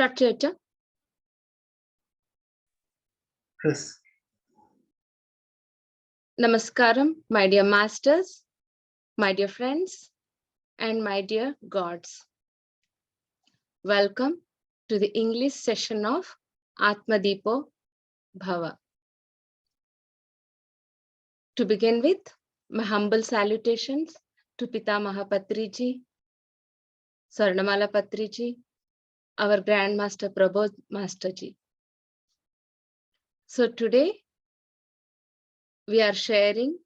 Start, Chacha. Yes. Namaskaram, my dear masters, my dear friends, and my dear gods. Welcome to the English session of Atmadipo Bhava. To begin with, my humble salutations to Pitamaha Patriji, Sarnamala Patriji, our Grandmaster Prabodh Masterji. So today, we are sharing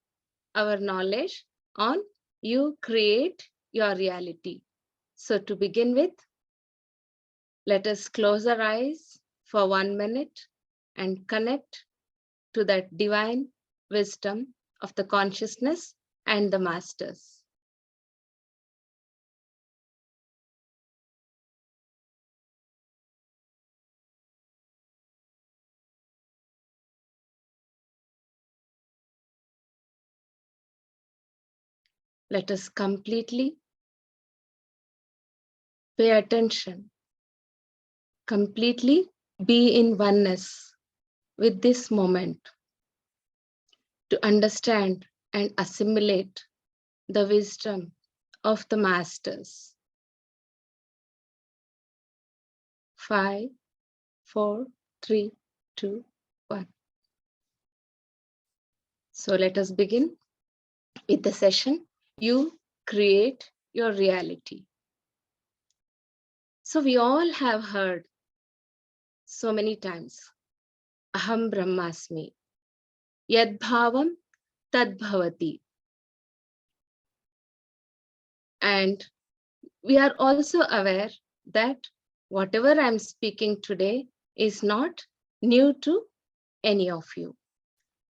our knowledge on you create your reality. So to begin with, let us close our eyes for 1 minute and connect to that divine wisdom of the consciousness and the masters. Let us completely pay attention, completely be in oneness with this moment to understand and assimilate the wisdom of the masters. 5, 4, 3, 2, 1. So let us begin with the session. You create your reality. So we all have heard so many times, Aham Brahmasmi, Yad Bhavam Tad Bhavati. And we are also aware that whatever I'm speaking today is not new to any of you.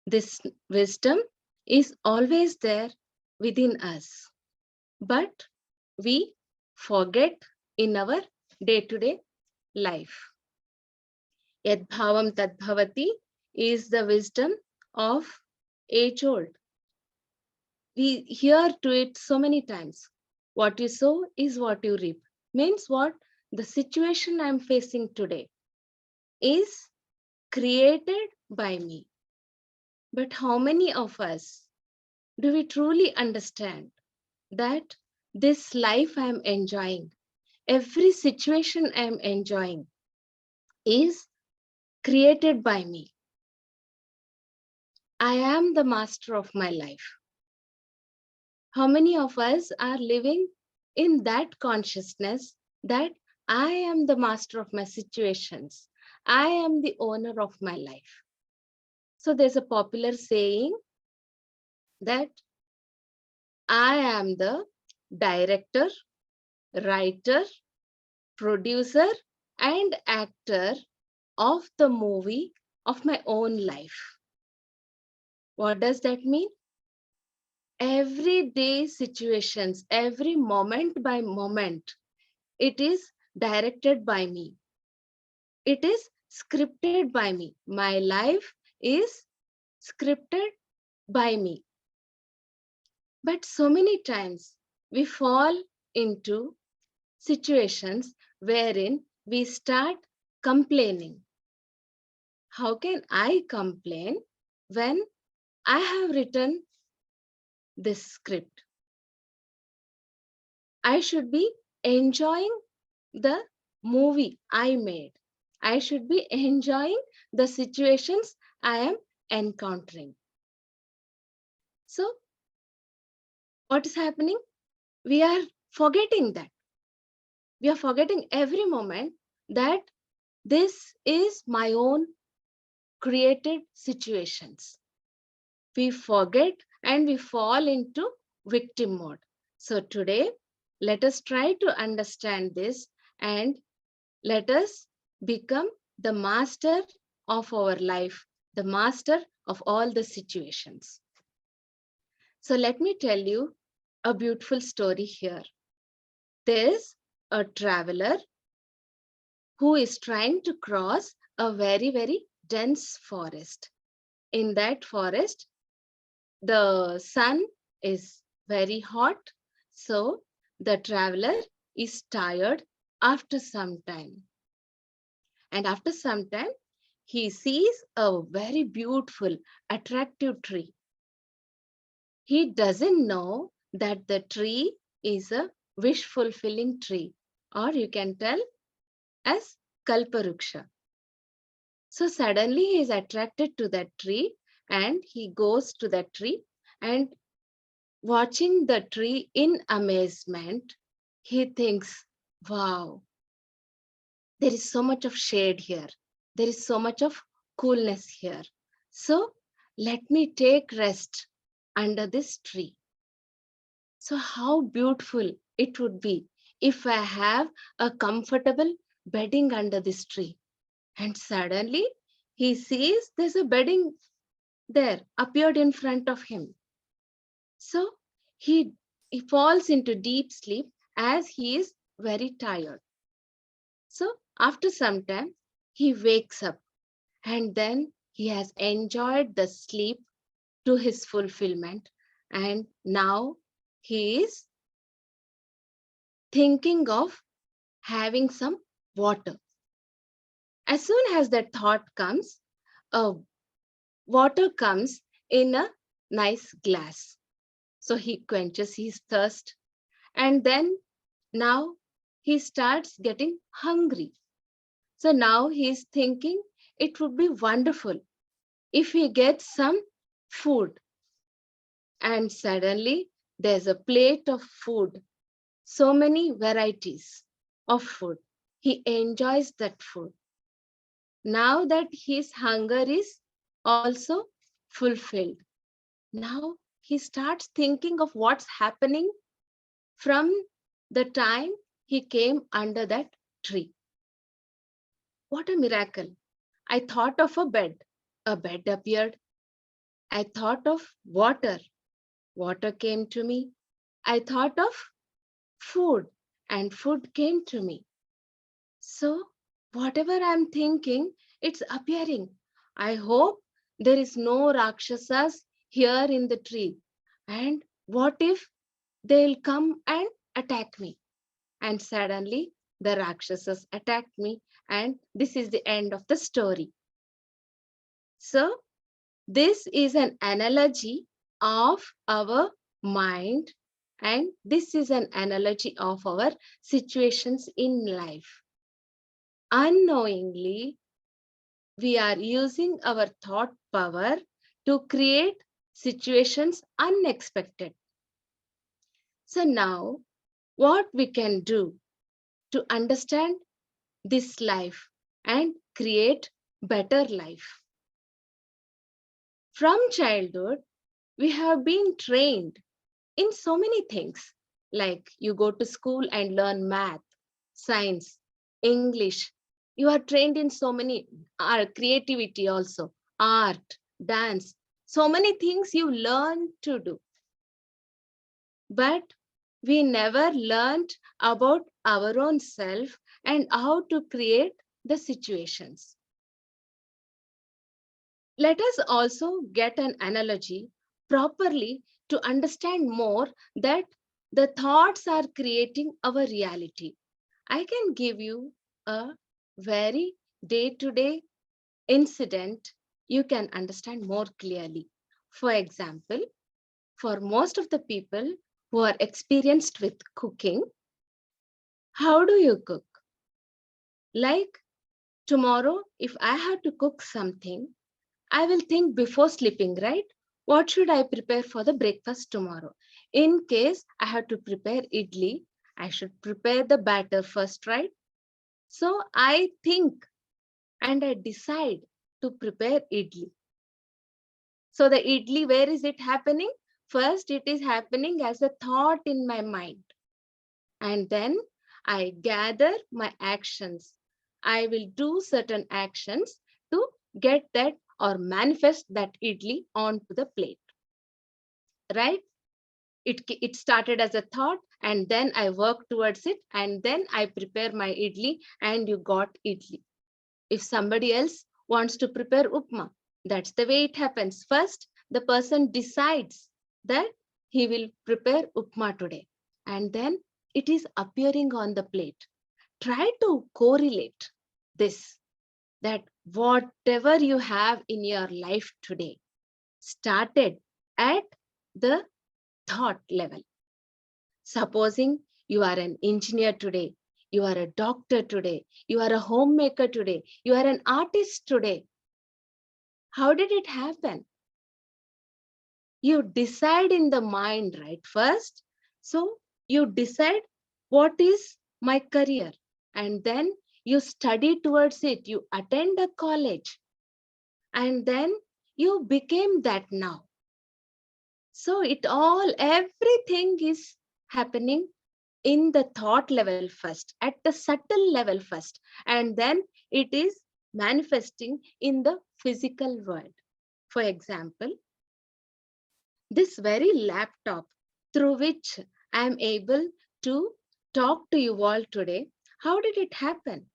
This wisdom is always there within us, but we forget in our day-to-day life. Yad bhavam tad bhavati is the wisdom of age old. We hear to it so many times. What you sow is what you reap. Means what? The situation I'm facing today is created by me. But how many of us do we truly understand that this life I'm enjoying, every situation I'm enjoying is created by me? I am the master of my life. How many of us are living in that consciousness that I am the master of my situations? I am the owner of my life. So there's a popular saying that I am the director, writer, producer, and actor of the movie of my own life. What does that mean? Everyday situations, every moment by moment, it is directed by me. It is scripted by me. My life is scripted by me. But so many times we fall into situations wherein we start complaining. How can I complain when I have written this script? I should be enjoying the movie I made. I should be enjoying the situations I am encountering. So, what is happening? We are forgetting that. We are forgetting every moment that this is my own created situations. We forget and we fall into victim mode. So today, let us try to understand this and let us become the master of our life, the master of all the situations. So let me tell you a beautiful story here. There's a traveler who is trying to cross a very, very dense forest. In that forest, the sun is very hot, so the traveler is tired after some time. And after some time, he sees a very beautiful, attractive tree. He doesn't know that the tree is a wish fulfilling tree, or you can tell as Kalparuksha. So suddenly he is attracted to that tree and he goes to that tree, and watching the tree in amazement, he thinks, wow, there is so much of shade here. There is so much of coolness here. So let me take rest under this tree. So, how beautiful it would be if I have a comfortable bedding under this tree. And suddenly he sees there's a bedding there appeared in front of him. So he falls into deep sleep as he is very tired. So after some time, he wakes up and then he has enjoyed the sleep to his fulfillment. And now he is thinking of having some water. As soon as that thought comes, water comes in a nice glass. So he quenches his thirst, and then now he starts getting hungry. So now he's thinking it would be wonderful if he gets some food. And suddenly there's a plate of food, so many varieties of food. He enjoys that food. Now that his hunger is also fulfilled, now he starts thinking of what's happening from the time he came under that tree. What a miracle! I thought of a bed appeared. I thought of water came to me. I thought of food, and food came to me. So, whatever I'm thinking, it's appearing. I hope there is no Rakshasas here in the tree. And what if they'll come and attack me? And suddenly the Rakshasas attacked me, and this is the end of the story. So, this is an analogy of our mind, and this is an analogy of our situations in life. Unknowingly, we are using our thought power to create situations unexpected. So, now what we can do to understand this life and create better life? From childhood, we have been trained in so many things, like you go to school and learn math, science, English. You are trained in so many creativity also, art, dance, so many things you learn to do. But we never learned about our own self and how to create the situations. Let us also get an analogy properly to understand more that the thoughts are creating our reality. I can give you a very day to day incident you can understand more clearly. For example, for most of the people who are experienced with cooking, how do you cook? Like tomorrow, if I have to cook something, I will think before sleeping, right? What should I prepare for the breakfast tomorrow? In case I have to prepare idli, I should prepare the batter first, right? So I think and I decide to prepare idli. So the idli, where is it happening? First, it is happening as a thought in my mind. And then I gather my actions. I will do certain actions to get that or manifest that idli onto the plate, right? It started as a thought, and then I work towards it, and then I prepare my idli, and you got idli. If somebody else wants to prepare upma, that's the way it happens. First, the person decides that he will prepare upma today, and then it is appearing on the plate. Try to correlate this. that whatever you have in your life today started at the thought level. Supposing you are an engineer today, you are a doctor today, you are a homemaker today, you are an artist today. How did it happen? You decide in the mind, right? First, so you decide what is my career, and then you study towards it, you attend a college, and then you became that now. So everything is happening in the thought level first, at the subtle level first, and then it is manifesting in the physical world. For example, this very laptop through which I am able to talk to you all today, how did it happen?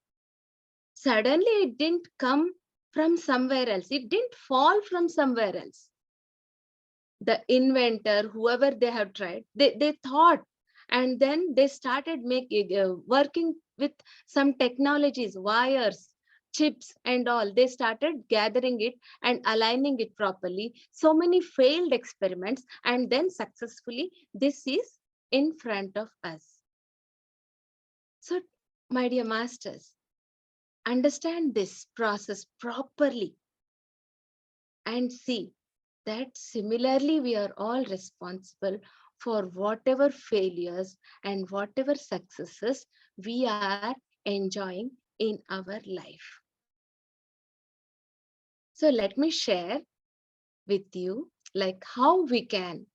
Suddenly it didn't come from somewhere else, it didn't fall from somewhere else. The inventor, whoever they have tried, they thought, and then they started making working with some technologies, wires, chips and all. They started gathering it and aligning it properly. So many failed experiments, and then successfully this is in front of us. So my dear masters, understand this process properly and see that similarly we are all responsible for whatever failures and whatever successes we are enjoying in our life. So let me share with you like how we can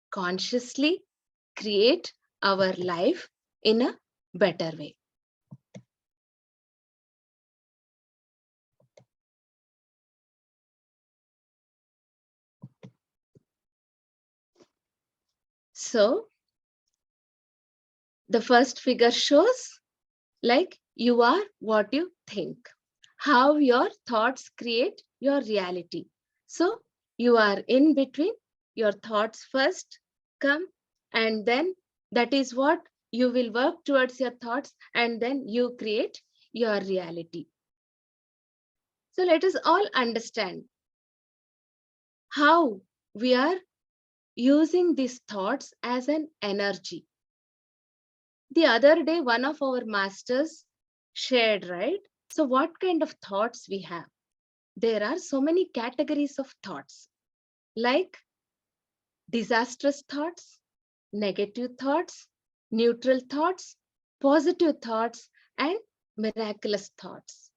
consciously create our life in a better way. So the first figure shows like you are what you think, how your thoughts create your reality. So you are in between, your thoughts first come, and then that is what you will work towards your thoughts, and then you create your reality. So let us all understand how we are using these thoughts as an energy. The other day, one of our masters shared, right? So, what kind of thoughts we have? There are so many categories of thoughts, like disastrous thoughts, negative thoughts, neutral thoughts, positive thoughts, and miraculous thoughts.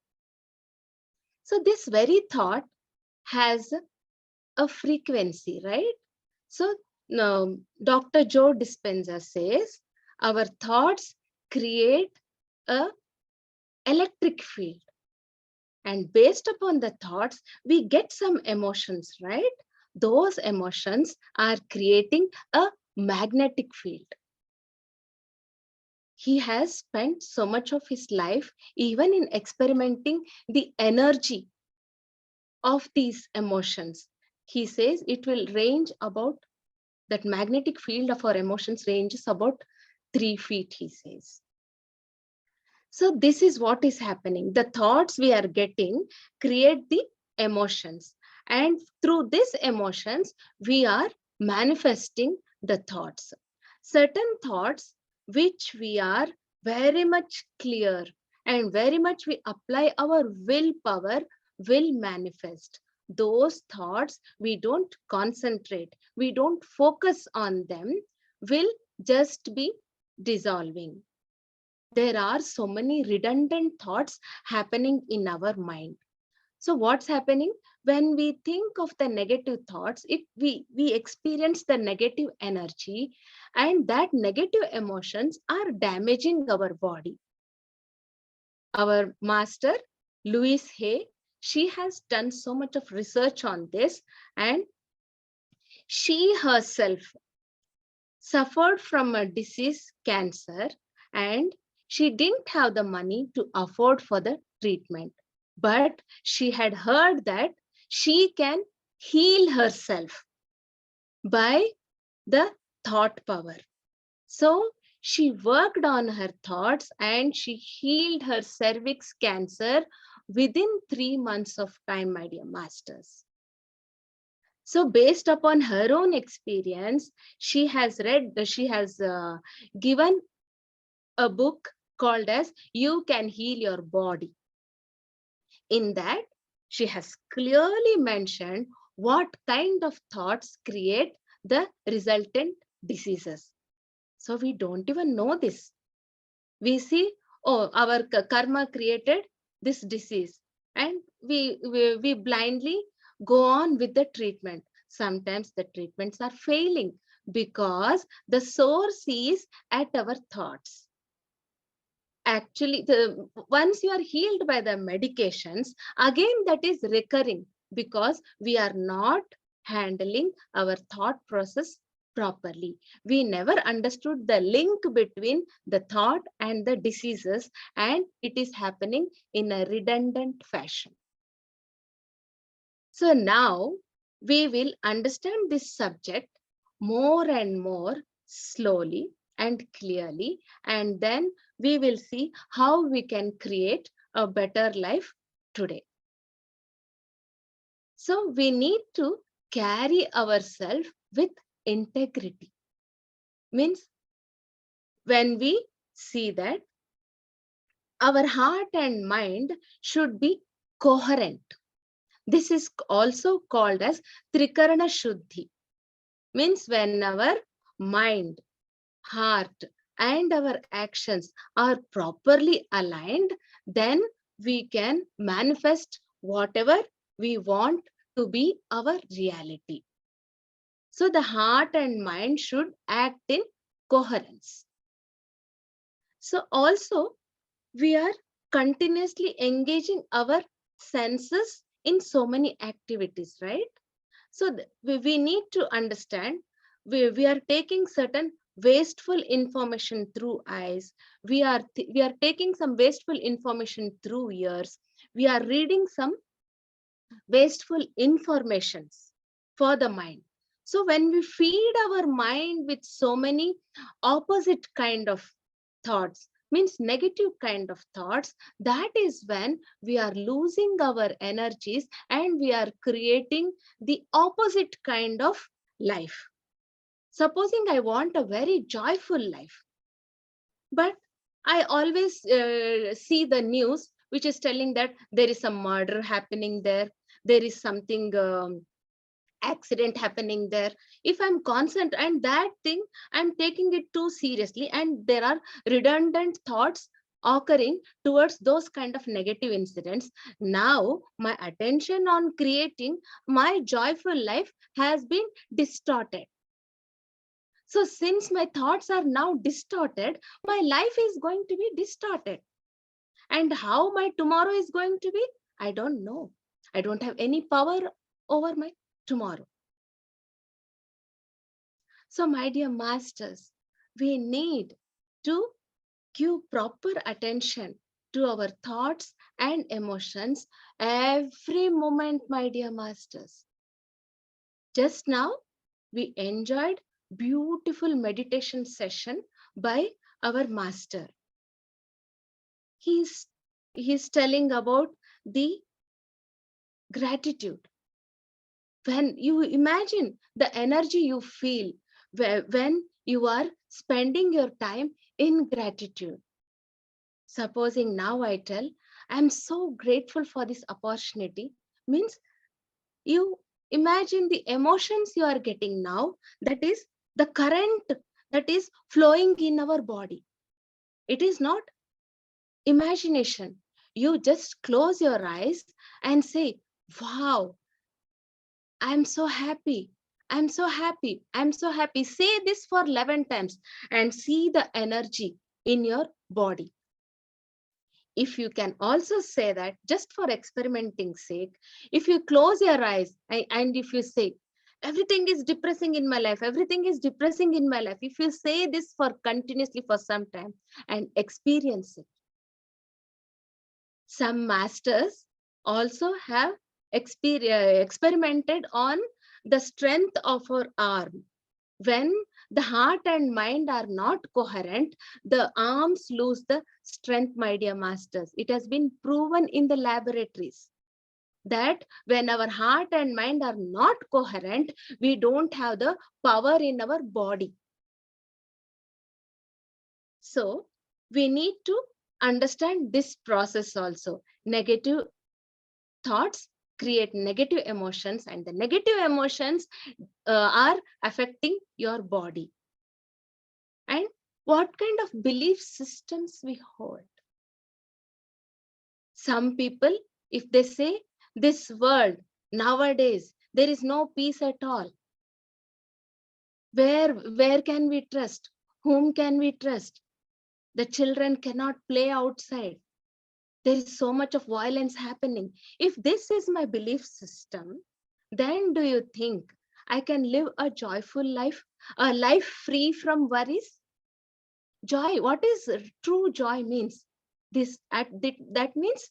So, this very thought has a frequency, right? So, Dr. Joe Dispenza says our thoughts create a electric field, and based upon the thoughts we get some emotions, right? Those emotions are creating a magnetic field. He has spent so much of his life even in experimenting the energy of these emotions. He says it will range about, that magnetic field of our emotions ranges about 3 feet, he says. So this is what is happening. The thoughts we are getting create the emotions. And through these emotions, we are manifesting the thoughts. Certain thoughts which we are very much clear and very much we apply our willpower will manifest. Those thoughts we don't concentrate, we don't focus on them, will just be dissolving. There are so many redundant thoughts happening in our mind. So what's happening when we think of the negative thoughts? We experience the negative energy, and that negative emotions are damaging our body. Our master Louise Hay, she has done so much of research on this, and she herself suffered from a disease, cancer, and she didn't have the money to afford for the treatment. But she had heard that she can heal herself by the thought power. So she worked on her thoughts and she healed her cervix cancer within 3 months of time, my dear masters. So based upon her own experience, she has given a book called as You Can Heal Your Body. In that, she has clearly mentioned what kind of thoughts create the resultant diseases. So we don't even know this. We see, oh, our karma created this disease, and we blindly go on with the treatment. Sometimes the treatments are failing because the source is at our thoughts. Actually, once you are healed by the medications, again that is recurring because we are not handling our thought process properly. We never understood the link between the thought and the diseases, and it is happening in a redundant fashion. So now we will understand this subject more and more slowly and clearly, and then we will see how we can create a better life today. So we need to carry ourselves with integrity. Means when we see that our heart and mind should be coherent. This is also called as Trikarana Shuddhi. Means when our mind, heart, and our actions are properly aligned, then we can manifest whatever we want to be our reality. So the heart and mind should act in coherence. So also we are continuously engaging our senses in so many activities, right? So we need to understand we are taking certain wasteful information through eyes. We are taking some wasteful information through ears. We are reading some wasteful informations for the mind. So when we feed our mind with so many opposite kind of thoughts, means negative kind of thoughts, that is when we are losing our energies and we are creating the opposite kind of life. Supposing I want a very joyful life, but I always see the news which is telling that there is some murder happening there, there is something accident happening there. If I'm constant and that thing, I'm taking it too seriously, and there are redundant thoughts occurring towards those kind of negative incidents. Now my attention on creating my joyful life has been distorted. So since my thoughts are now distorted, my life is going to be distorted. And how my tomorrow is going to be, I don't know. I don't have any power over my tomorrow. So, my dear masters, we need to give proper attention to our thoughts and emotions every moment, my dear masters. Just now, we enjoyed beautiful meditation session by our master. He's telling about the gratitude. When you imagine the energy you feel when you are spending your time in gratitude. Supposing now I tell, I'm so grateful for this opportunity, means you imagine the emotions you are getting now, that is the current that is flowing in our body. It is not imagination. You just close your eyes and say, wow, I'm so happy. I'm so happy. I'm so happy. Say this for 11 times and see the energy in your body. If you can also say that just for experimenting sake, if you close your eyes and if you say, everything is depressing in my life, everything is depressing in my life, if you say this for continuously for some time and experience it. Some masters also have experimented on the strength of our arm. When the heart and mind are not coherent, the arms lose the strength, my dear masters. It has been proven in the laboratories that when our heart and mind are not coherent, we don't have the power in our body. So we need to understand this process also. Negative thoughts create negative emotions, and the negative emotions are affecting your body. And what kind of belief systems we hold? Some people, if they say this world nowadays there is no peace at all, where can we trust? Whom can we trust? The children cannot play outside. There is so much of violence happening. If this is my belief system, then do you think I can live a joyful life, a life free from worries? Joy, what is true joy means? That means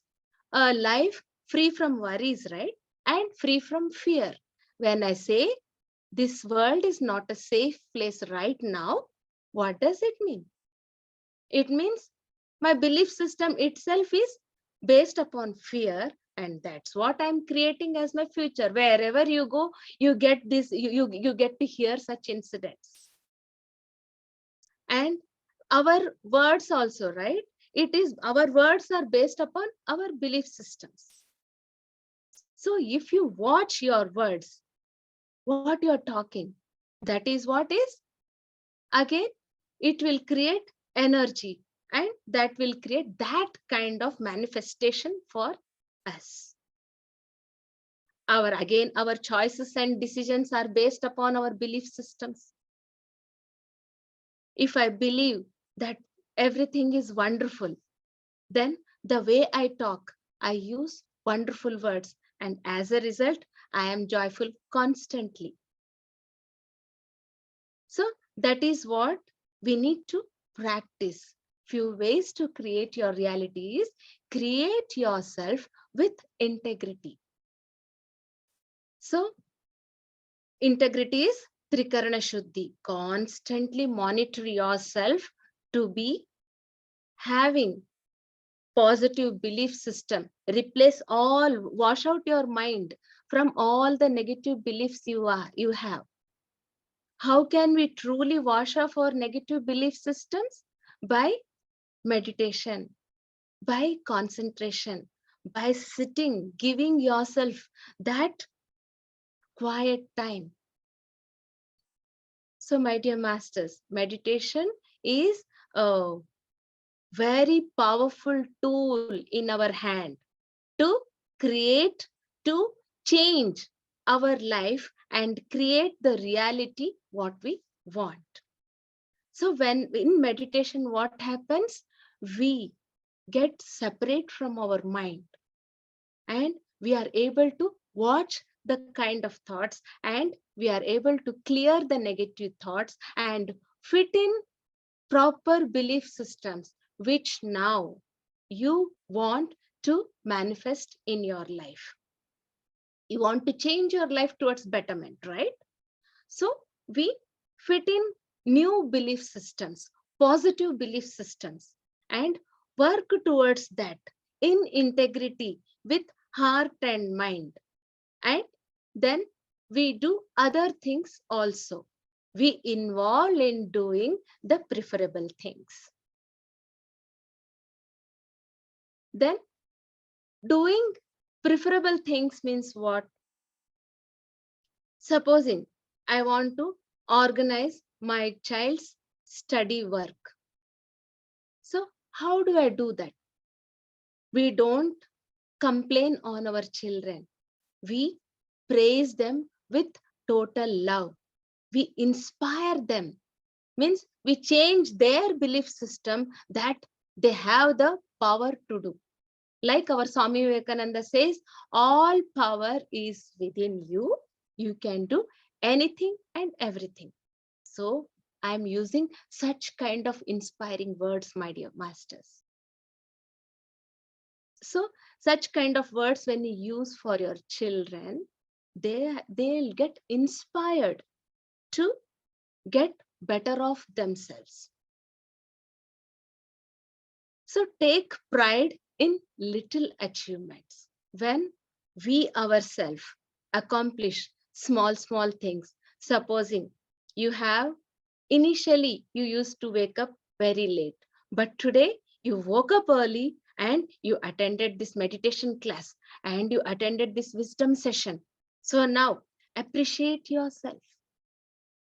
a life free from worries, right? And free from fear. When I say this world is not a safe place right now, what does it mean? It means my belief system itself is based upon fear, and that's what I'm creating as my future. Wherever you go, you get this, you get to hear such incidents. And our words also, right? It is our words are based upon our belief systems. So if you watch your words, what you're talking, that is what is, again, it will create energy, and that will create that kind of manifestation for us. Our choices and decisions are based upon our belief systems. If I believe that everything is wonderful, then the way I talk, I use wonderful words, and as a result, I am joyful constantly. So that is what we need to practice. Few ways to create your reality is create yourself with integrity. So integrity is Trikarana Shuddhi. Constantly monitor yourself to be having positive belief system. Wash out your mind from all the negative beliefs you have. How can we truly wash off our negative belief systems? By meditation, by concentration, by sitting, giving yourself that quiet time. So, my dear masters, meditation is a very powerful tool in our hand to create, to change our life and create the reality what we want. So when in meditation, what happens? We get separate from our mind, and we are able to watch the kind of thoughts, and we are able to clear the negative thoughts and fit in proper belief systems which now you want to manifest in your life. You want to change your life towards betterment, right? So we fit in new belief systems, positive belief systems, and work towards that in integrity with heart and mind. And then we do other things also. We involve in doing the preferable things. Then doing preferable things means what? Supposing I want to organize my child's study work. So how do I do that? We don't complain on our children. We praise them with total love. We inspire them. Means we change their belief system that they have the power to do. Like our Swami Vivekananda says, all power is within you. You can do anything and everything. So I'm using such kind of inspiring words, my dear masters. So such kind of words, when you use for your children, they'll get inspired to get better off themselves. So take pride in little achievements. When we ourselves accomplish small things, supposing you have initially you used to wake up very late, but today you woke up early and you attended this meditation class and you attended this wisdom session. So now appreciate yourself.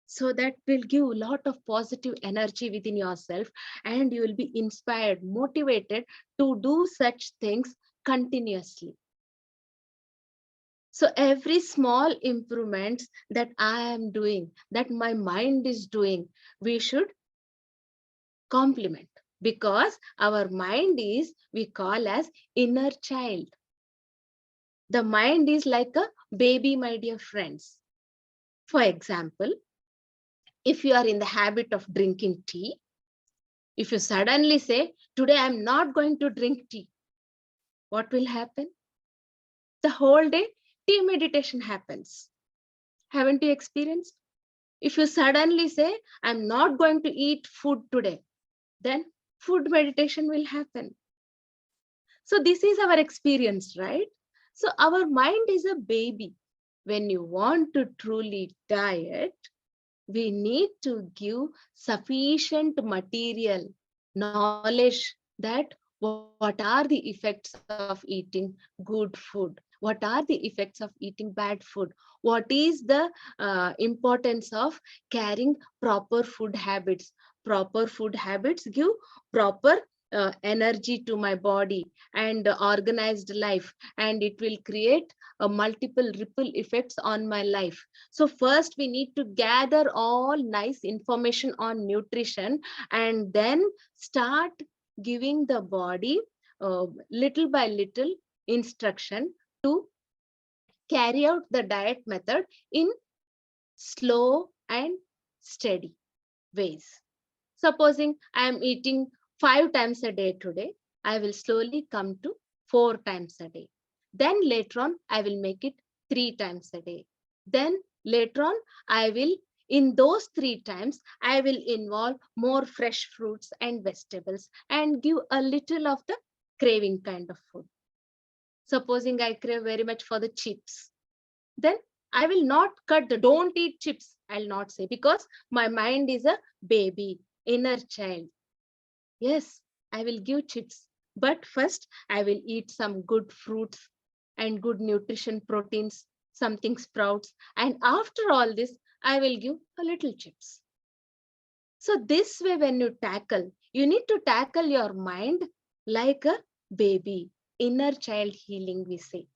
So that will give a lot of positive energy within yourself, and you will be inspired, motivated to do such things continuously. So every small improvements that I am doing, that my mind is doing, we should compliment, because our mind is, we call as inner child. The mind is like a baby, my dear friends. For example, if you are in the habit of drinking tea, if you suddenly say, today I'm not going to drink tea, what will happen? The whole day, tea meditation happens. Haven't you experienced? If you suddenly say, I'm not going to eat food today, then food meditation will happen. So this is our experience, right? So our mind is a baby. When you want to truly diet, we need to give sufficient material, knowledge that what are the effects of eating good food? What are the effects of eating bad food? What is the importance of carrying proper food habits? Proper food habits give proper energy to my body and organized life, and it will create a multiple ripple effects on my life. So first we need to gather all nice information on nutrition, and then start giving the body little by little instruction to carry out the diet method in slow and steady ways. Supposing I am eating 5 times a day today, I will slowly come to 4 times a day. Then later on, I will make it 3 times a day. Then later on, I will, in those 3 times, I will involve more fresh fruits and vegetables and give a little of the craving kind of food. Supposing I crave very much for the chips, then I will not cut the don't eat chips. I'll not say, because my mind is a baby, inner child. Yes, I will give chips, but first I will eat some good fruits and good nutrition proteins, something sprouts, and after all this, I will give a little chips. So this way, when you need to tackle your mind like a baby, inner child healing, we say.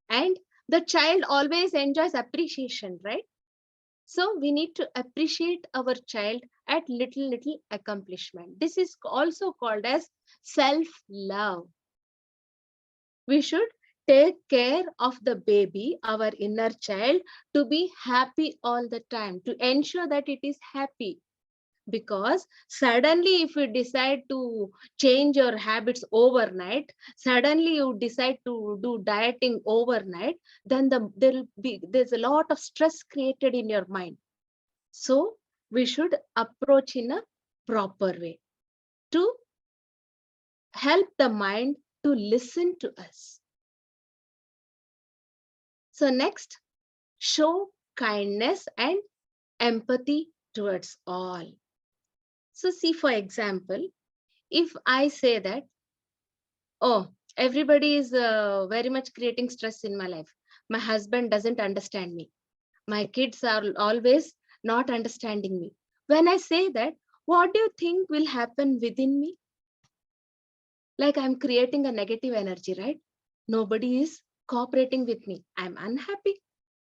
And the child always enjoys appreciation, right? So we need to appreciate our child at little accomplishment. This is also called as self-love. We should take care of the baby, our inner child, to be happy all the time, to ensure that it is happy. Because suddenly if you decide to change your habits overnight, suddenly you decide to do dieting overnight, then there's a lot of stress created in your mind. So we should approach in a proper way to help the mind to listen to us. So next, show kindness and empathy towards all. So see, for example, if I say that, oh, everybody is very much creating stress in my life. My husband doesn't understand me. My kids are always not understanding me. When I say that, what do you think will happen within me? Like I'm creating a negative energy, right? Nobody is cooperating with me. I'm unhappy.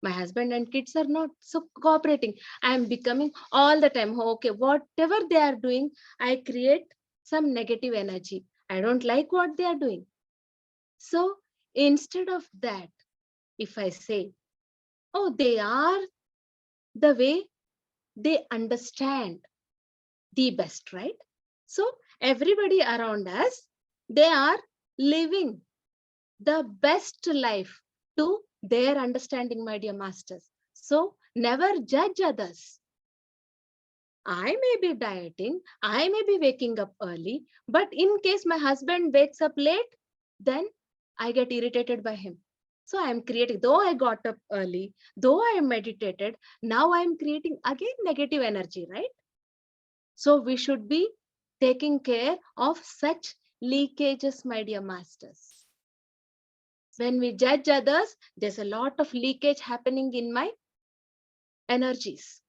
My husband and kids are not so cooperating. I'm becoming all the time, okay, whatever they are doing, I create some negative energy. I don't like what they are doing. So instead of that, if I say, oh, they are the way they understand the best, right? So everybody around us, they are living the best life to their understanding, my dear masters. So never judge others. I may be dieting, I may be waking up early, but in case my husband wakes up late, then I get irritated by him. So I am creating, though I got up early, though I meditated, now I am creating again negative energy, right? So we should be taking care of such leakages, my dear masters. When we judge others, there's a lot of leakage happening in my energies.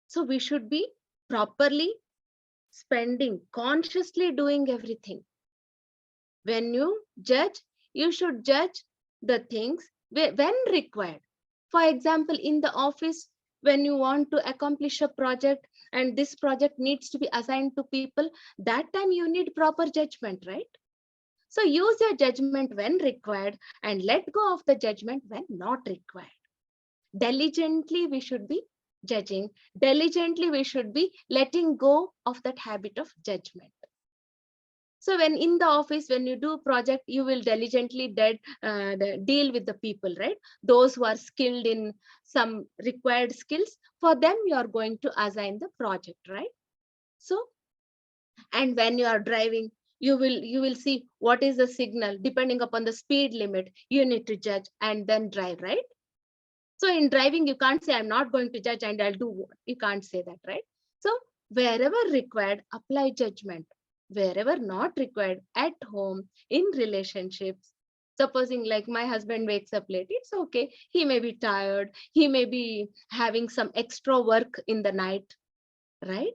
So we should be properly spending, consciously doing everything. When you judge, you should judge the things when required. For example, in the office, when you want to accomplish a project and this project needs to be assigned to people, that time you need proper judgment, right? So use your judgment when required and let go of the judgment when not required. Diligently, we should be judging. Diligently, we should be letting go of that habit of judgment. So when in the office, when you do project, you will diligently deal with the people, right? Those who are skilled in some required skills, for them, you are going to assign the project, right? So, and when you are driving, you will see what is the signal. Depending upon the speed limit, you need to judge and then drive, right? So in driving, you can't say, I'm not going to judge and I'll do what. You can't say that, right? So wherever required, apply judgment. Wherever not required, at home, in relationships. Supposing like my husband wakes up late, it's okay. He may be tired. He may be having some extra work in the night, right?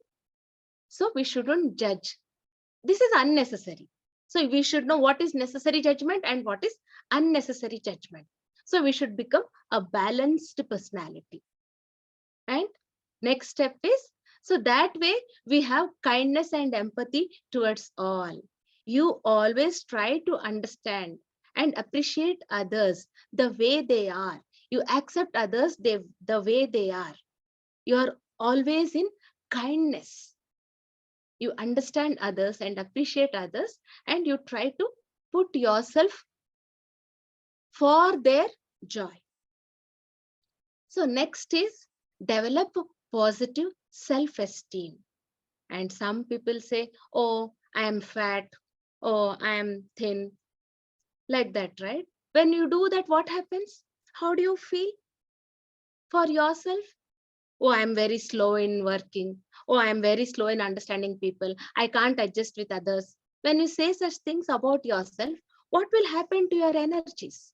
So we shouldn't judge. This is unnecessary. So we should know what is necessary judgment and what is unnecessary judgment. So we should become a balanced personality. And next step is, so that way we have kindness and empathy towards all. You always try to understand and appreciate others the way they are. You accept others the way they are. You are always in kindness. You understand others and appreciate others, and you try to put yourself for their joy. So next is develop a positive self-esteem. And some people say, oh, I am fat, oh, I am thin, like that, right? When you do that, what happens? How do you feel for yourself? Oh, I am very slow in working. Oh, I am very slow in understanding people. I can't adjust with others. When you say such things about yourself, what will happen to your energies?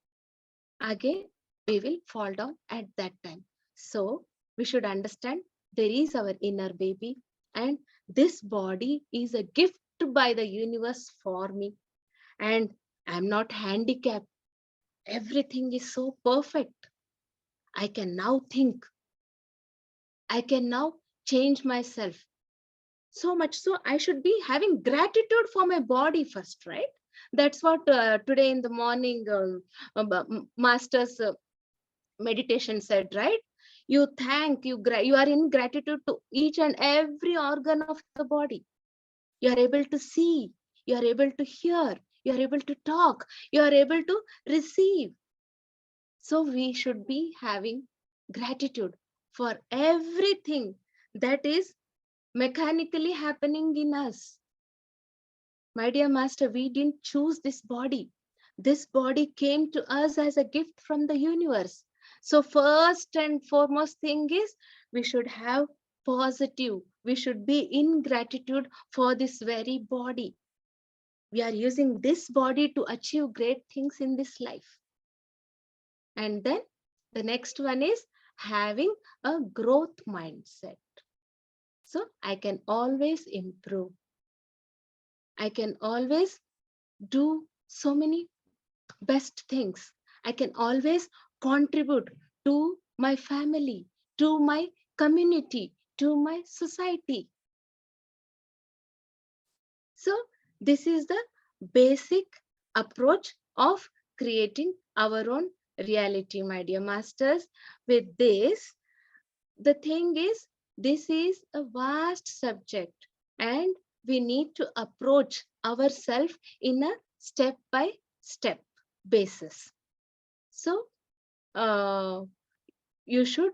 Again, we will fall down at that time. So we should understand there is our inner baby, and this body is a gift by the universe for me. And I'm not handicapped. Everything is so perfect. I can now think. I can now change myself. So much so, I should be having gratitude for my body first, right? That's what today in the morning Masters meditation said, right? You thank, you are in gratitude to each and every organ of the body. You are able to see, you are able to hear, you are able to talk, you are able to receive. So we should be having gratitude for everything that is mechanically happening in us. My dear master, we didn't choose this body. This body came to us as a gift from the universe. So first and foremost thing is, we should have positive. We should be in gratitude for this very body. We are using this body to achieve great things in this life. And then the next one is having a growth mindset. So I can always improve. I can always do so many best things. I can always contribute to my family, to my community, to my society. So this is the basic approach of creating our own reality, my dear masters. With this, the thing is, this is a vast subject and we need to approach ourselves in a step by step basis. So you should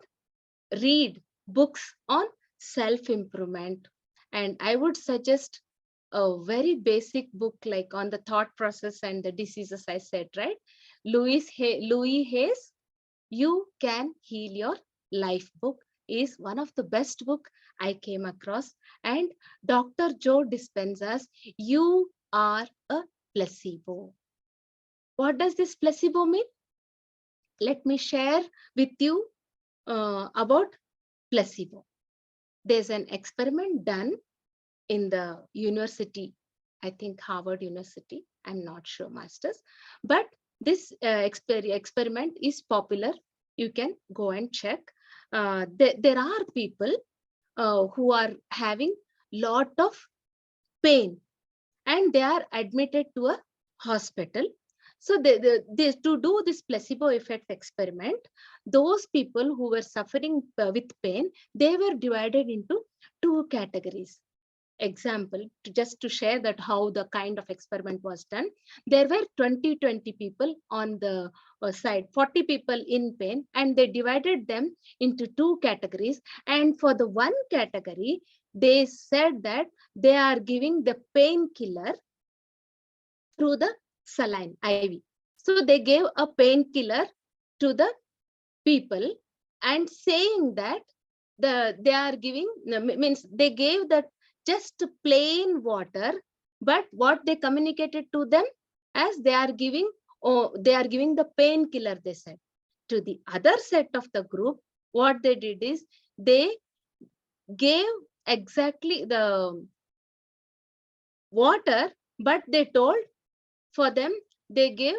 read books on self-improvement. And I would suggest a very basic book like on the thought process and the diseases I said, right? Louis Hayes, You Can Heal Your Life book is one of the best book I came across. And Dr. Joe Dispenza's You Are a Placebo. What does this placebo mean? Let me share with you about placebo. There's an experiment done in the university, I think Harvard University, I'm not sure, masters, but this experiment is popular. You can go and check. There are people who are having lot of pain and they are admitted to a hospital. So to do this placebo effect experiment, those people who were suffering with pain, they were divided into two categories. Example, just to share that how the kind of experiment was done, there were 20 people on the side, 40 people in pain, and they divided them into two categories. And for the one category, they said that they are giving the painkiller through the saline IV. So they gave a painkiller to the people and saying that they are giving, means they gave that just plain water, but what they communicated to them as they are giving, oh, they are giving the painkiller, they said. To the other set of the group, what they did is they gave exactly the water, but they told for them they gave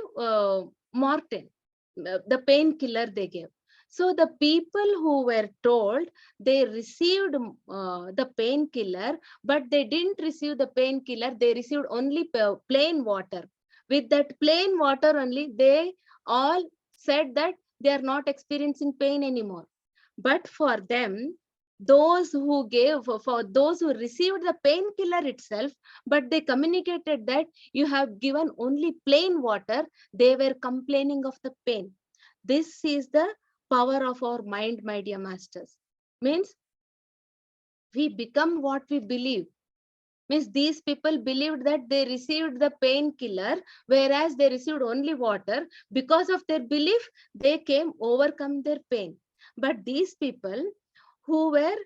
morphine, the painkiller they gave. So the people who were told they received the painkiller, but they didn't receive the painkiller, they received only plain water. With that plain water only, they all said that they are not experiencing pain anymore. But for them, those who gave, for those who received the painkiller itself, but they communicated that you have given only plain water, they were complaining of the pain. This is the power of our mind, my dear masters. Means we become what we believe. Means these people believed that they received the painkiller, whereas they received only water. Because of their belief, they came overcome their pain. But these people who were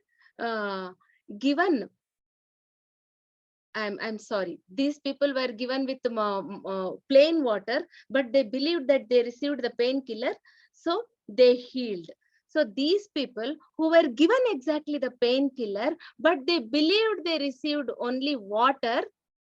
given, I'm sorry, these people were given with plain water, but they believed that they received the painkiller, so they healed. So these people who were given exactly the painkiller, but they believed they received only water,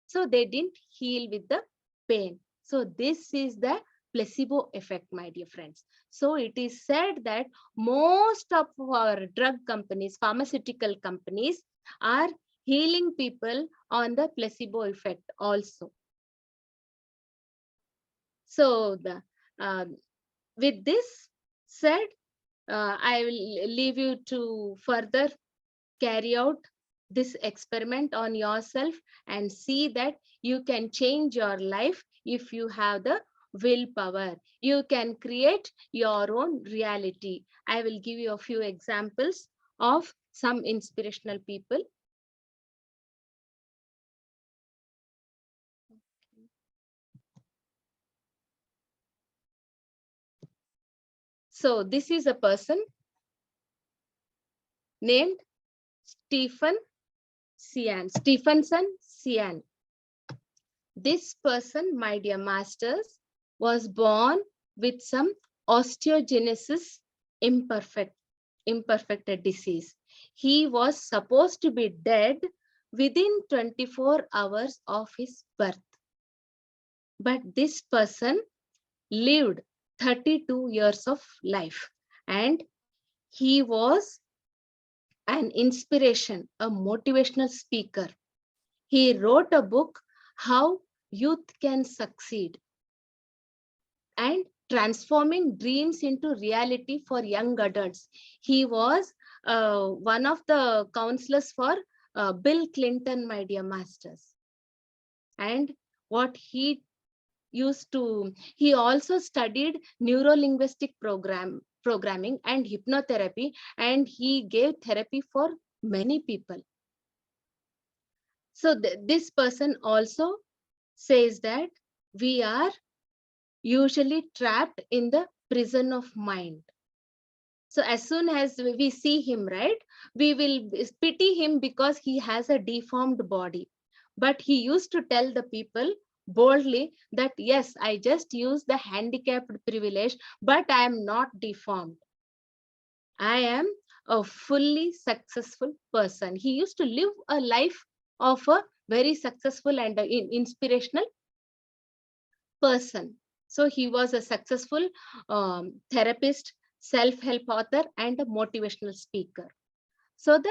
so they didn't heal with the pain. So this is the placebo effect, my dear friends. So it is said that most of our drug companies, pharmaceutical companies, are healing people on the placebo effect also. So with this said, I will leave you to further carry out this experiment on yourself and see that you can change your life if you have the willpower. You can create your own reality. I will give you a few examples of some inspirational people. So this is a person named Stephenson Cian. This person, my dear masters, was born with some osteogenesis imperfecta disease. He was supposed to be dead within 24 hours of his birth. But this person lived 32 years of life, and he was an inspiration, a motivational speaker. He wrote a book, How Youth Can Succeed, and transforming dreams into reality for young adults. He was one of the counselors for Bill Clinton, my dear masters. And what he also studied neuro-linguistic programming and hypnotherapy, and he gave therapy for many people. So this person also says that we are usually trapped in the prison of mind. So as soon as we see him, right, we will pity him because he has a deformed body. But he used to tell the people boldly that, yes, I just use the handicapped privilege, but I am not deformed. I am a fully successful person. He used to live a life of a very successful and inspirational person. So he was a successful therapist, self-help author, and a motivational speaker. So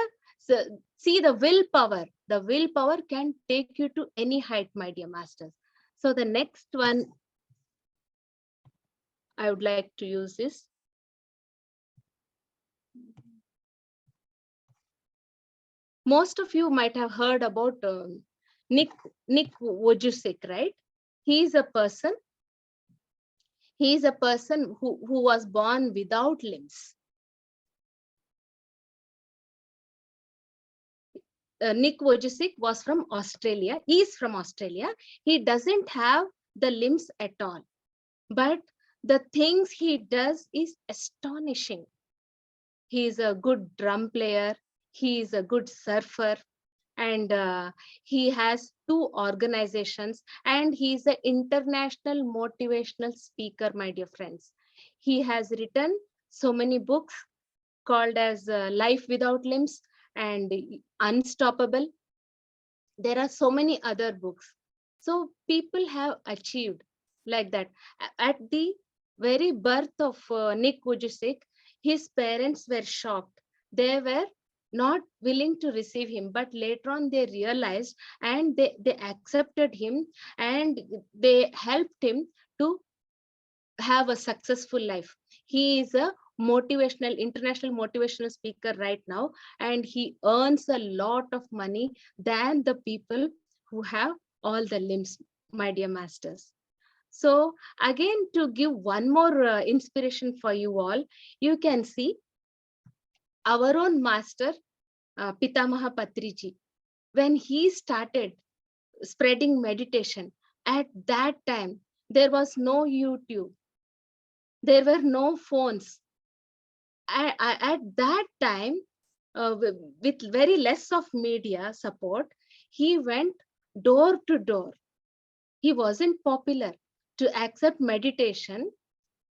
see the willpower. The willpower can take you to any height, my dear masters. So the next one I would like to use is most of you might have heard about Nick Nick Vujicic, right? He is a person. He is a person who was born without limbs. Nick Vujicic was from Australia. He is from Australia. He doesn't have the limbs at all, but the things he does is astonishing. He is a good drum player. He is a good surfer, and he has two organizations, and he is an international motivational speaker, my dear friends. He has written so many books called as Life Without Limbs and Unstoppable. There are so many other books. So people have achieved like that. At the very birth of Nick Vujicic, his parents were shocked. They were not willing to receive him, but later on they realized, and they accepted him, and they helped him to have a successful life. He is a international motivational speaker right now, and he earns a lot of money than the people who have all the limbs, my dear masters. So again, to give one more inspiration for you all, you can see our own master, Pitamaha Patriji. When he started spreading meditation, at that time, there was no YouTube, there were no phones. At that time, with very less of media support, he went door to door. He wasn't popular. To accept meditation,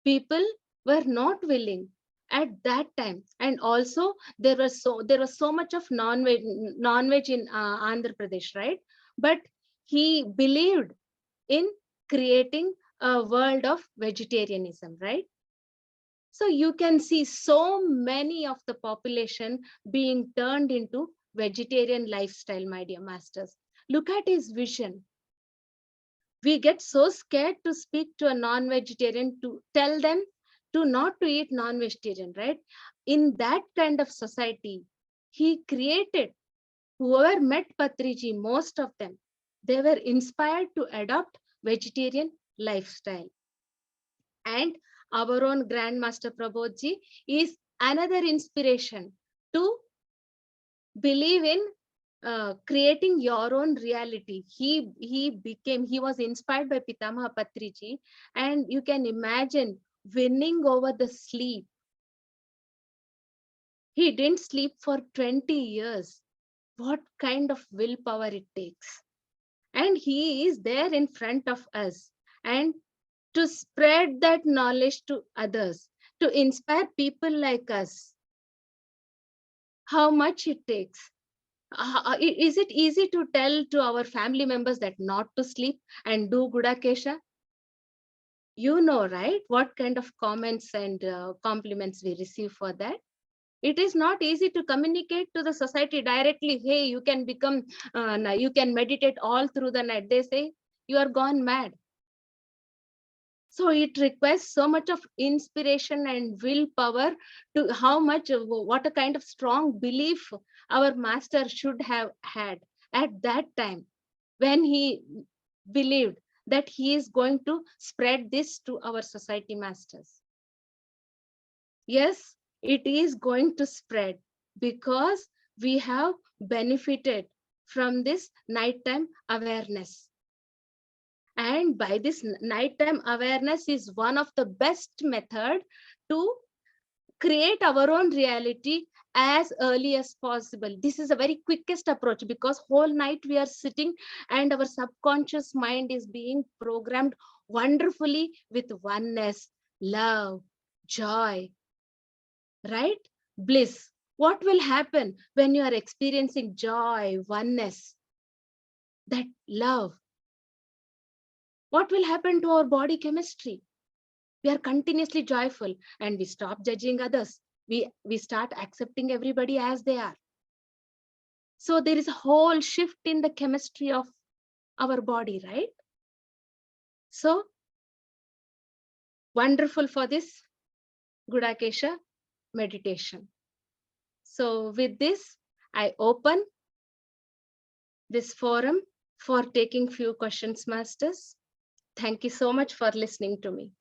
people were not willing at that time. And also there was so much of non-veg in Andhra Pradesh, right? But he believed in creating a world of vegetarianism, right? So you can see so many of the population being turned into vegetarian lifestyle, my dear masters. Look at his vision. We get so scared to speak to a non-vegetarian, to tell them to not to eat non-vegetarian, right? In that kind of society, he created, whoever met Patriji, most of them, they were inspired to adopt vegetarian lifestyle. And our own Grandmaster Prabodhji is another inspiration to believe in creating your own reality. He was inspired by Pitamaha Patriji, and you can imagine winning over the sleep. He didn't sleep for 20 years. What kind of willpower it takes? And he is there in front of us, and to spread that knowledge to others, to inspire people like us, how much it takes. Is it easy to tell to our family members that not to sleep and do Gudakesha? You know, right? What kind of comments and compliments we receive for that? It is not easy to communicate to the society directly. Hey, you can become, you can meditate all through the night. They say you are gone mad. So it requires so much of inspiration and willpower, to how much, what a kind of strong belief our master should have had at that time, when he believed that he is going to spread this to our society, masters. Yes, it is going to spread, because we have benefited from this nighttime awareness. And by this nighttime awareness is one of the best method to create our own reality as early as possible. This is a very quickest approach, because whole night we are sitting and our subconscious mind is being programmed wonderfully with oneness, love, joy, right? Bliss. What will happen when you are experiencing joy, oneness, that love? What will happen to our body chemistry? We are continuously joyful and we stop judging others. We start accepting everybody as they are. So there is a whole shift in the chemistry of our body, right? So wonderful for this Gudakesha meditation. So with this, I open this forum for taking few questions, masters. Thank you so much for listening to me.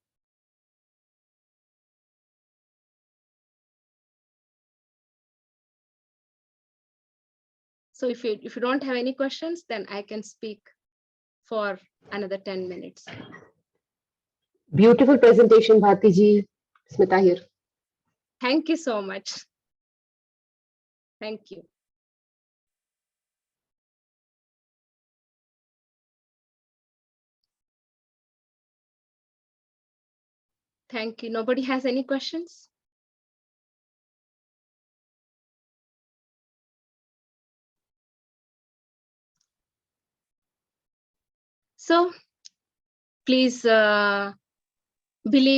So if you don't have any questions, then I can speak for another 10 minutes. Beautiful presentation, Bharti ji. Smita here. Thank you so much. Thank you. Thank you. Nobody has any questions? So please believe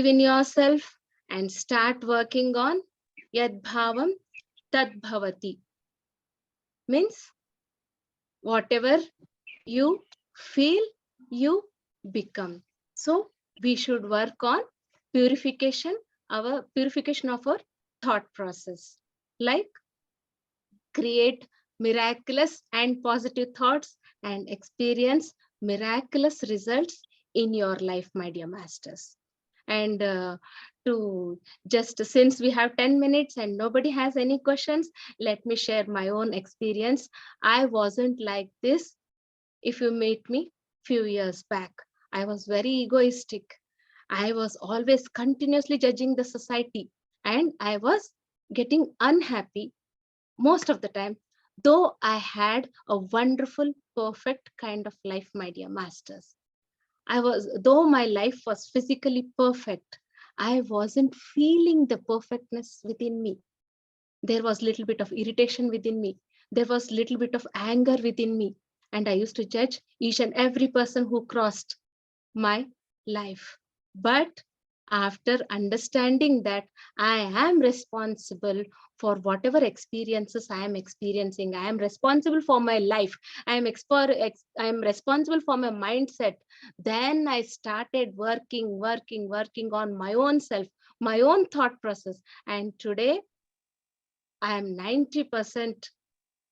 in yourself and start working on Yad Bhavam Tad Bhavati. Means whatever you feel, you become. So we should work on purification of our thought process. Like create miraculous and positive thoughts and experience miraculous results in your life, my dear masters. And to just, since we have 10 minutes and nobody has any questions, let me share my own experience. I wasn't like this. If you meet me few years back, I was very egoistic. I was always continuously judging the society, and I was getting unhappy most of the time, though I had a wonderful, perfect kind of life, my dear masters. Though my life was physically perfect, I wasn't feeling the perfectness within me. There was little bit of irritation within me. There was little bit of anger within me. And I used to judge each and every person who crossed my life. But after understanding that I am responsible for whatever experiences I am experiencing, I am responsible for my life, I am responsible for my mindset, then I started working on my own self, my own thought process. And today I am 90%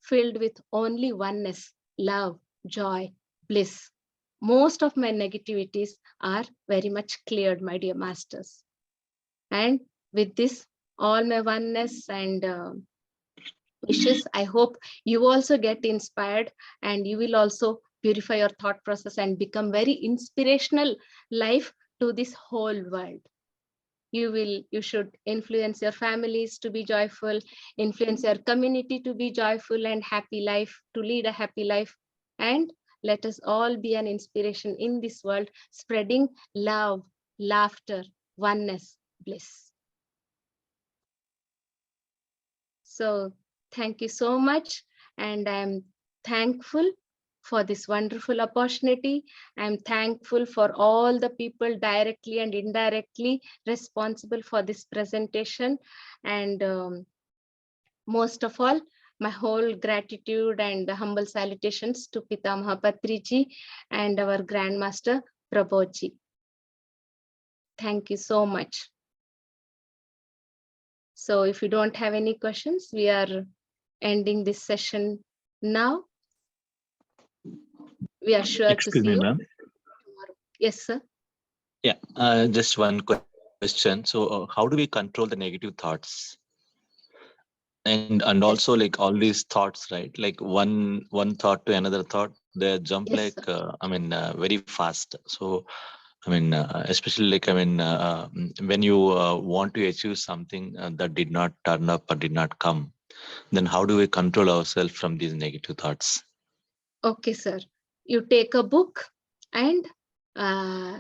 filled with only oneness, love, joy, bliss. Most of my negativities are very much cleared, my dear masters. And with this, all my oneness and wishes, I hope you also get inspired and you will also purify your thought process and become very inspirational life to this whole world. You should influence your families to be joyful, influence your community to be joyful and happy life, to lead a happy life. And let us all be an inspiration in this world, spreading love, laughter, oneness, bliss. So thank you so much. And I'm thankful for this wonderful opportunity. I'm thankful for all the people directly and indirectly responsible for this presentation. And most of all, my whole gratitude and humble salutations to Pitamaha Patriji and our Grandmaster Prabodh. Thank you so much. So if you don't have any questions, we are ending this session now. We are sure to see you tomorrow. Yes, sir. Yeah, just one question. So how do we control the negative thoughts? And Yes, also like all these thoughts, right? Like one thought to another thought, they jump yes, like sir. very fast. So especially like when you want to achieve something that did not turn up or did not come, then how do we control ourselves from these negative thoughts? Okay, sir. You take a book and uh,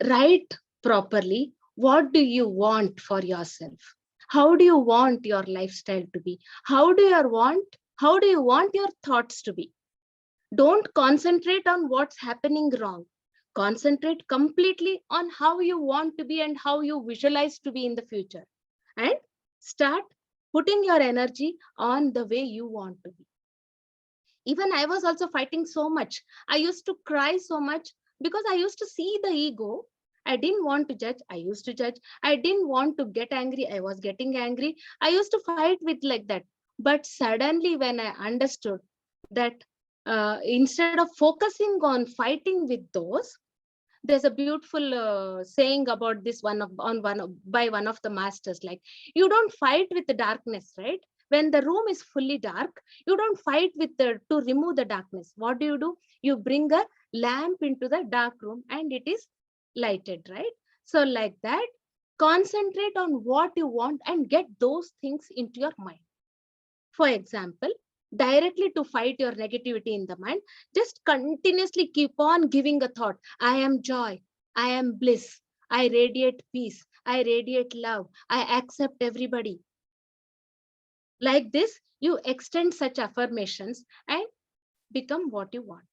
write properly. What do you want for yourself? How do you want your lifestyle to be? How do you want your thoughts to be? Don't concentrate on what's happening wrong. Concentrate completely on how you want to be and how you visualize to be in the future. And start putting your energy on the way you want to be. Even I was also fighting so much. I used to cry so much because I used to see the ego. I didn't want to judge. I used to judge. I didn't want to get angry. I was getting angry. I used to fight with like that. But suddenly when I understood that instead of focusing on fighting with those, there's a beautiful saying about this one of on one of, by one of the masters, like, you don't fight with the darkness, right? When the room is fully dark, you don't fight with the to remove the darkness. What do? You bring a lamp into the dark room and it is lighted, right? So like that, concentrate on what you want and get those things into your mind. For example, directly to fight your negativity in the mind, just continuously keep on giving a thought. I am joy. I am bliss. I radiate peace. I radiate love. I accept everybody. Like this, you extend such affirmations and become what you want.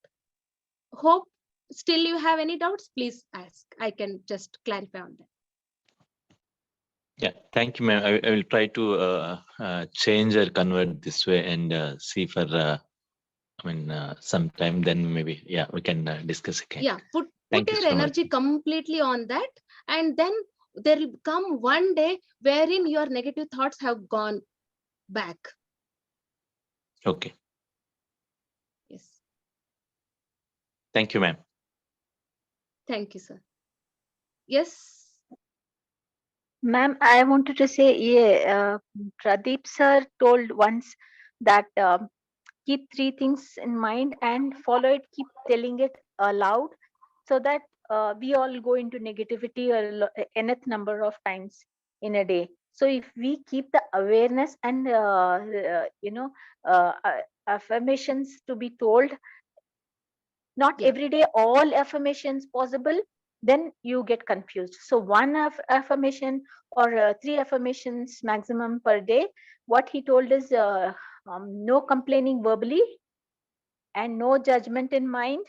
Hope still you have any doubts, please ask. I can just clarify on that. Yeah, thank you, ma'am. I will try to change or convert this way and see for some time. Then maybe yeah, we can discuss again. Yeah, put Thank you your so much. energy completely on that, and then there will come one day wherein your negative thoughts have gone back. Okay, Yes, thank you, ma'am. thank you, sir. Yes. Ma'am, I wanted to say, yeah, Pradeep sir told once that keep three things in mind and follow it, keep telling it aloud, so that we all go into negativity nth number of times in a day. So if we keep the awareness and affirmations to be told, not Yeah, every day all affirmations possible, then you get confused. So one affirmation or three affirmations maximum per day. What he told is no complaining verbally and no judgment in mind,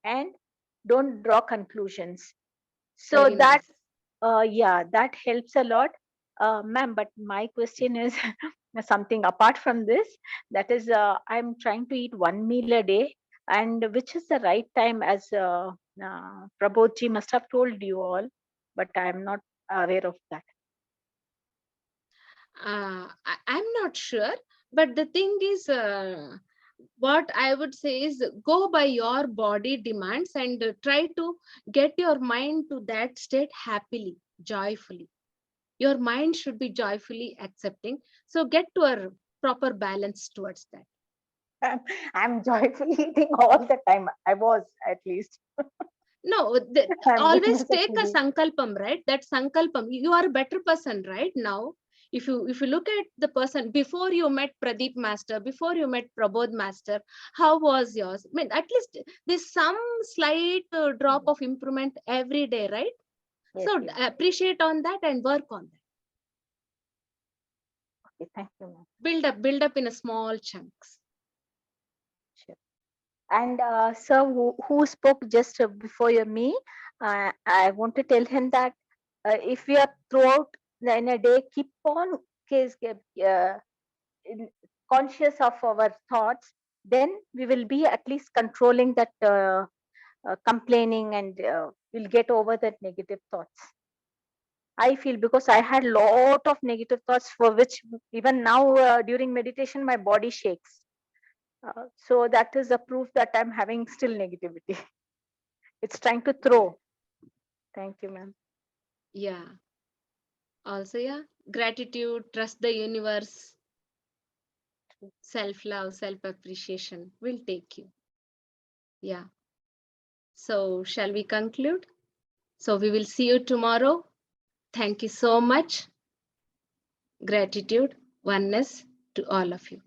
and don't draw conclusions. So very that nice. yeah, that helps a lot, ma'am. But my question is something apart from this. That is, I'm trying to eat one meal a day, and which is the right time, as Prabodh ji must have told you all, but I'm not aware of that. I'm not sure, but the thing is, what I would say is go by your body demands and try to get your mind to that state happily, joyfully. Your mind should be joyfully accepting. So get to a proper balance towards that. I'm, I'm joyfully eating all the time. I was, at least. No, I'm doing always this take a actually. sankalpam, right? That sankalpam, you are a better person right now. If you look at the person before you met Pradeep Master, before you met Prabodh Master, how was yours? I mean, at least there's some slight drop Yes, of improvement every day, right? yes, So yes. appreciate on that and work on that. Okay, thank you, ma'am. Build up in a small chunks. Sure. And sir, who spoke just before me, I want to tell him that if we are throughout in a day, keep on case, in- conscious of our thoughts, then we will be at least controlling that complaining, and we'll get over that negative thoughts. I feel, because I had lot of negative thoughts, for which even now during meditation my body shakes. So that is a proof that I'm having still negativity. It's trying to throw. Thank you, ma'am. Yeah. Also, yeah, gratitude, trust the universe. self-love, self-appreciation will take you. Yeah. So shall we conclude? So we will see you tomorrow. Thank you so much. Gratitude, oneness to all of you.